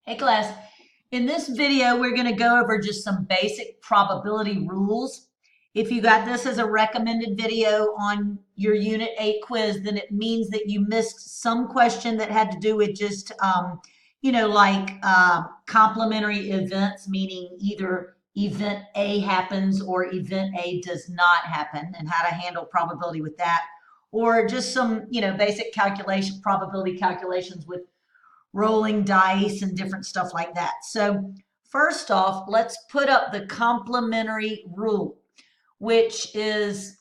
Hey class, in this video we're going to go over just some basic probability rules. If you got this as a recommended video on your Unit 8 quiz, then it means that you missed some question that had to do with just, complementary events, meaning either event A happens or event A does not happen, and how to handle probability with that, or just some, basic probability calculations with rolling dice and different stuff like that. So first off, let's put up the complementary rule, which is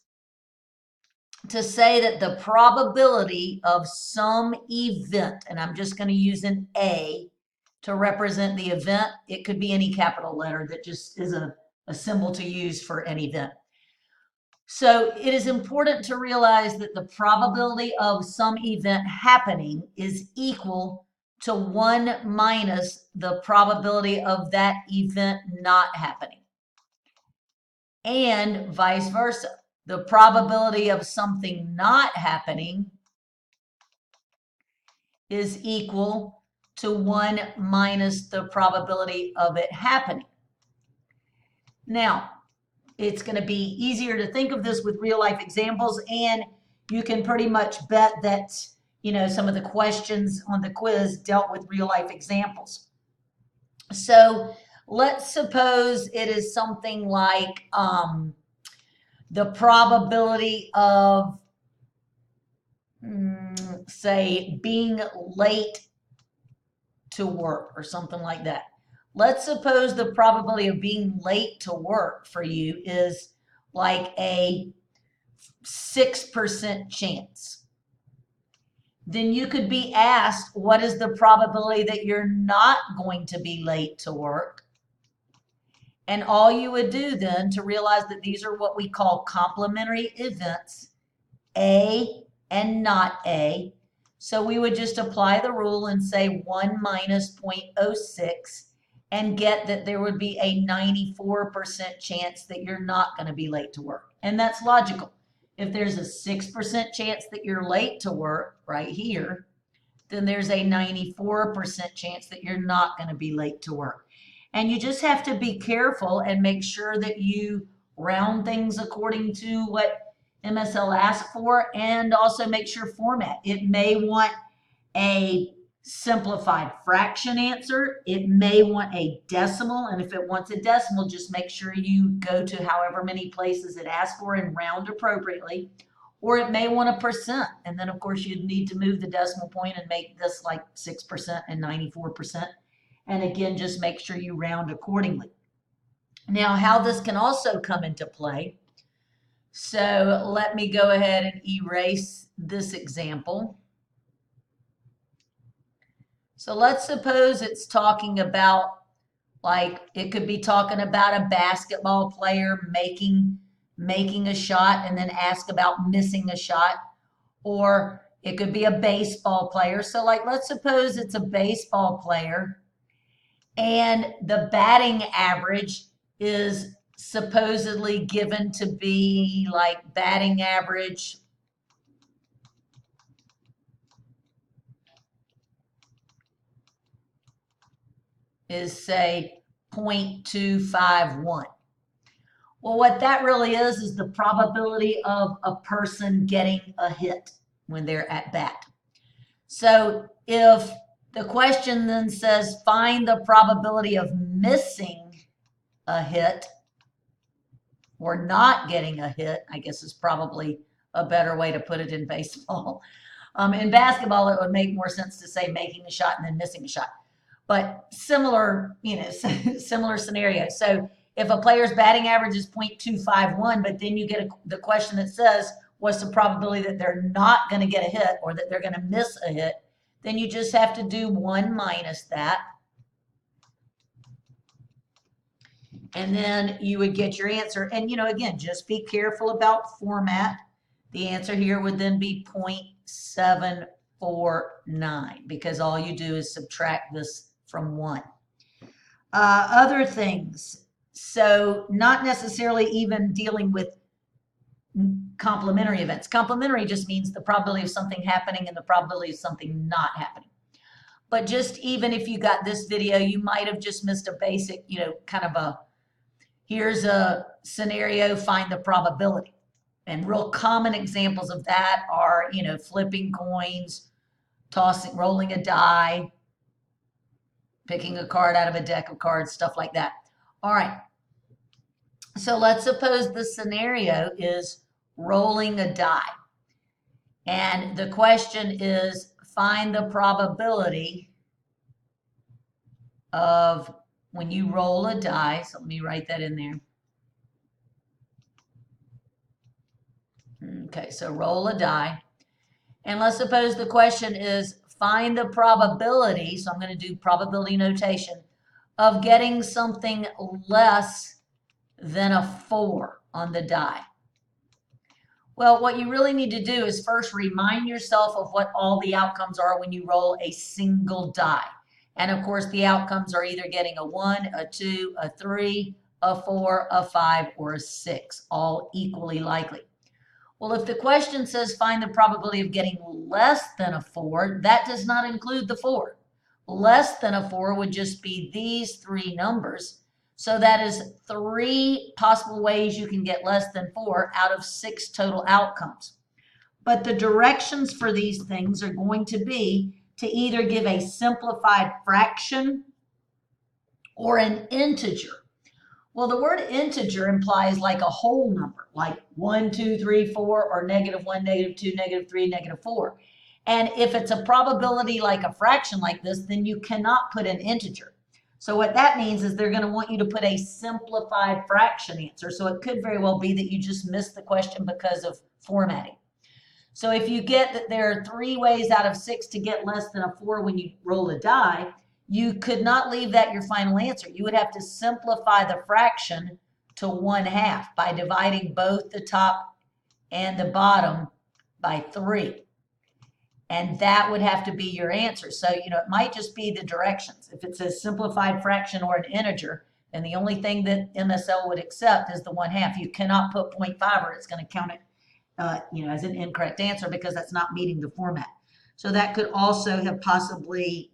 to say that the probability of some event, and I'm just going to use an A to represent the event. It could be any capital letter that just is a symbol to use for an event. So it is important to realize that the probability of some event happening is equal to 1 minus the probability of that event not happening. And vice versa. The probability of something not happening is equal to 1 minus the probability of it happening. Now, it's going to be easier to think of this with real life examples, and you can pretty much bet that some of the questions on the quiz dealt with real life examples. So let's suppose it is something like the probability of say being late to work or something like that. Let's suppose the probability of being late to work for you is like a 6% chance. Then you could be asked, what is the probability that you're not going to be late to work? And all you would do then to realize that these are what we call complementary events, A and not A. So we would just apply the rule and say 1 minus 0.06 and get that there would be a 94% chance that you're not going to be late to work. And that's logical. If there's a 6% chance that you're late to work right here, then there's a 94% chance that you're not going to be late to work. And you just have to be careful and make sure that you round things according to what MSL asks for, and also make sure format. It may want a simplified fraction answer. It may want a decimal, and if it wants a decimal, just make sure you go to however many places it asks for and round appropriately. Or it may want a percent, and then of course you'd need to move the decimal point and make this like 6% and 94%. And again, just make sure you round accordingly. Now, how this can also come into play. So let me go ahead and erase this example. So let's suppose it's talking about, like, it could be talking about a basketball player making a shot and then ask about missing a shot. Or it could be a baseball player. So like, let's suppose it's a baseball player and the batting average is supposedly given to be like batting average is say 0.251. Well, what that really is the probability of a person getting a hit when they're at bat. So if the question then says find the probability of missing a hit or not getting a hit, I guess is probably a better way to put it in baseball. In basketball, it would make more sense to say making a shot and then missing a shot. But similar, similar scenario. So if a player's batting average is 0.251, but then you get the question that says, what's the probability that they're not going to get a hit or that they're going to miss a hit? Then you just have to do 1 minus that. And then you would get your answer. And, again, just be careful about format. The answer here would then be 0.749 because all you do is subtract this from 1. Other things. So not necessarily even dealing with complementary events. Complementary just means the probability of something happening and the probability of something not happening. But just even if you got this video, you might have just missed a basic, kind of here's a scenario, find the probability. And real common examples of that are, flipping coins, rolling a die, picking a card out of a deck of cards, stuff like that. All right. So let's suppose the scenario is rolling a die. And the question is, find the probability of when you roll a die. So let me write that in there. Okay, so roll a die. And let's suppose the question is, find the probability, so I'm going to do probability notation, of getting something less than a 4 on the die. Well, what you really need to do is first remind yourself of what all the outcomes are when you roll a single die. And of course, the outcomes are either getting a 1, a 2, a 3, a 4, a 5, or a 6, all equally likely. Well, if the question says find the probability of getting less than a 4, that does not include the 4. Less than a 4 would just be these 3 numbers. So that is 3 possible ways you can get less than 4 out of 6 total outcomes. But the directions for these things are going to be to either give a simplified fraction or an integer. Well, the word integer implies like a whole number, like 1, 2, 3, 4, or -1, -2, -3, -4. And if it's a probability like a fraction like this, then you cannot put an integer. So what that means is they're going to want you to put a simplified fraction answer. So it could very well be that you just missed the question because of formatting. So if you get that there are 3 ways out of 6 to get less than a 4 when you roll a die, you could not leave that your final answer. You would have to simplify the fraction to 1/2 by dividing both the top and the bottom by 3. And that would have to be your answer. So, it might just be the directions. If it says simplified fraction or an integer, then the only thing that MSL would accept is the 1/2. You cannot put 0.5 or it's going to count it, as an incorrect answer because that's not meeting the format. So that could also have possibly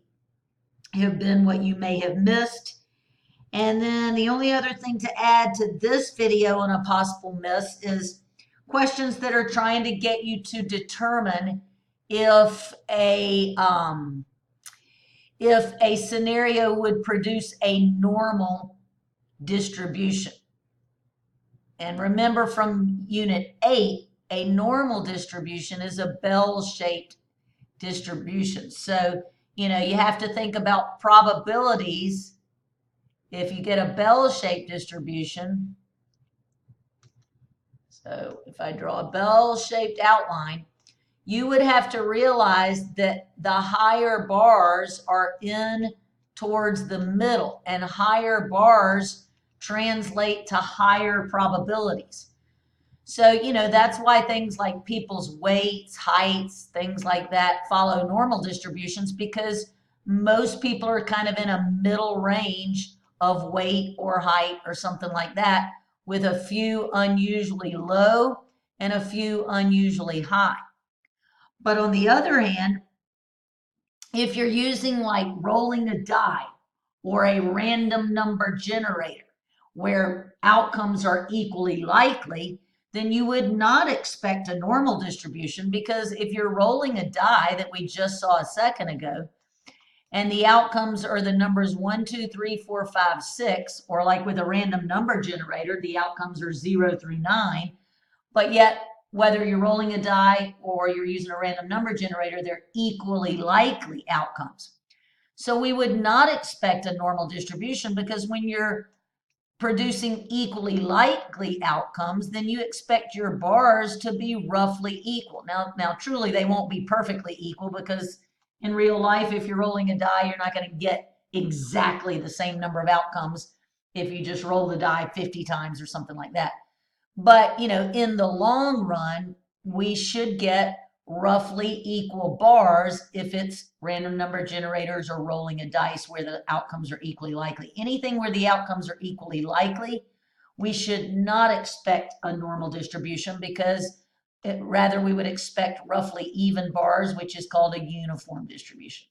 have been what you may have missed. And then the only other thing to add to this video on a possible miss is questions that are trying to get you to determine if a scenario would produce a normal distribution. And remember from Unit 8, a normal distribution is a bell-shaped distribution. So, you have to think about probabilities. If you get a bell-shaped distribution, so if I draw a bell-shaped outline, you would have to realize that the higher bars are in towards the middle, and higher bars translate to higher probabilities. So, that's why things like people's weights, heights, things like that follow normal distributions, because most people are kind of in a middle range of weight or height or something like that, with a few unusually low and a few unusually high. But on the other hand, if you're using like rolling a die or a random number generator where outcomes are equally likely, then you would not expect a normal distribution, because if you're rolling a die that we just saw a second ago, and the outcomes are the numbers 1, 2, 3, 4, 5, 6, or like with a random number generator, the outcomes are 0 through 9, but yet whether you're rolling a die or you're using a random number generator, they're equally likely outcomes. So we would not expect a normal distribution, because when you're producing equally likely outcomes, then you expect your bars to be roughly equal. Now, truly, they won't be perfectly equal, because in real life, if you're rolling a die, you're not going to get exactly the same number of outcomes if you just roll the die 50 times or something like that. But, in the long run, we should get roughly equal bars if it's random number generators or rolling a dice where the outcomes are equally likely. Anything where the outcomes are equally likely, we should not expect a normal distribution, because rather we would expect roughly even bars, which is called a uniform distribution.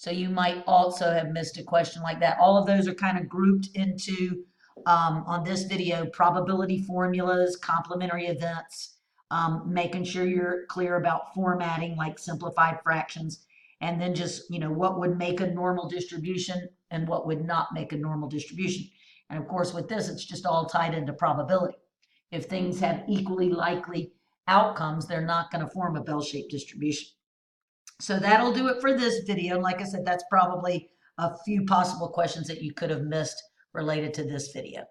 So you might also have missed a question like that. All of those are kind of grouped into, on this video, probability formulas, complementary events, making sure you're clear about formatting like simplified fractions, and then just, what would make a normal distribution and what would not make a normal distribution. And of course, with this, it's just all tied into probability. If things have equally likely outcomes, they're not going to form a bell-shaped distribution. So that'll do it for this video. And like I said, that's probably a few possible questions that you could have missed related to this video.